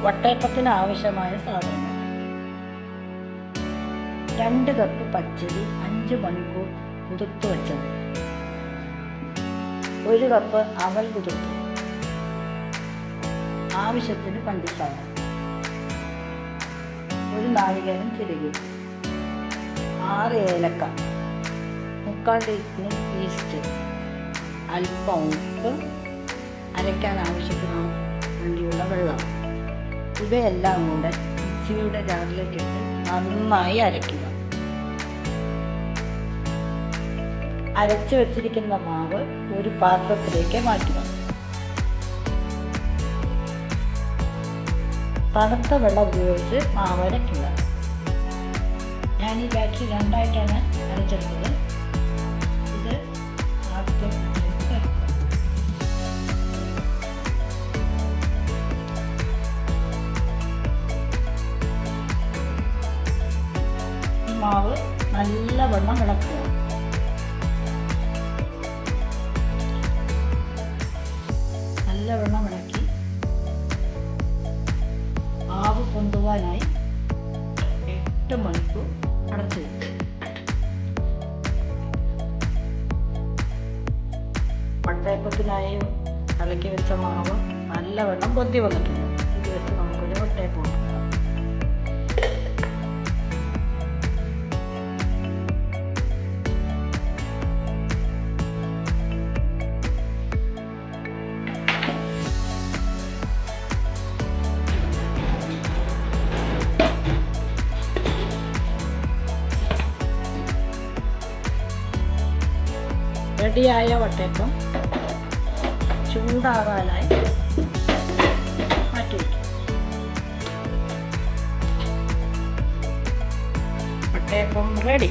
വട്ടയപ്പത്തിന് ആവശ്യമായ സാധനങ്ങൾ: 2 കപ്പ് പച്ചരി 5 മണിക്കൂർ കുതിർത്ത് വെച്ചത്, 1 കപ്പ് അവൽ കുതിർത്ത്, ആവശ്യത്തിന് പഞ്ചസാര, 1 നാളികേരം ചിരകി, 6 ഏലക്ക, 3/4 ടീസ്പൂൺ ഈസ്റ്റ്, അല്പം ഉപ്പ്, അരയ്ക്കാൻ ആവശ്യത്തിന് വേണ്ടിയുള്ള വെള്ളം. ഇവയെല്ലാം കൂടെ മിക്സിയുടെ ജാറിലേക്കിട്ട് നന്നായി അരയ്ക്കുക. അരച്ചു വച്ചിരിക്കുന്ന മാവ് ഒരു പാത്രത്തിലേക്ക് മാറ്റുക. തണുത്ത വെള്ളം ഉപയോഗിച്ച് മാവ് അരയ്ക്കുക. ഞാൻ ഈ ബാറ്ററി 2ആയിട്ടാണ് അരച്ചെടുത്തത്. ഇത് ആദ്യം മാവ് നല്ലവണ്ണം ഇളക്കുക. നല്ലവണ്ണം ഇളക്കി മാവ് കൊണ്ടുപോകാനായി 8 മണിക്കൂർ അടച്ചു വയ്ക്കുക. വട്ടയപ്പത്തിനായി കലക്കി വെച്ച മാവ് നല്ലവണ്ണം പൊന്തി വന്നിട്ടുണ്ട്. ഇത് വെച്ച് നമുക്കൊരു വട്ടയപ്പം ഉണ്ടാക്കാം. റെഡിയായ വട്ടയപ്പം ചൂടാകാനായി മാറ്റി വയ്ക്കും. വട്ടയപ്പം റെഡി.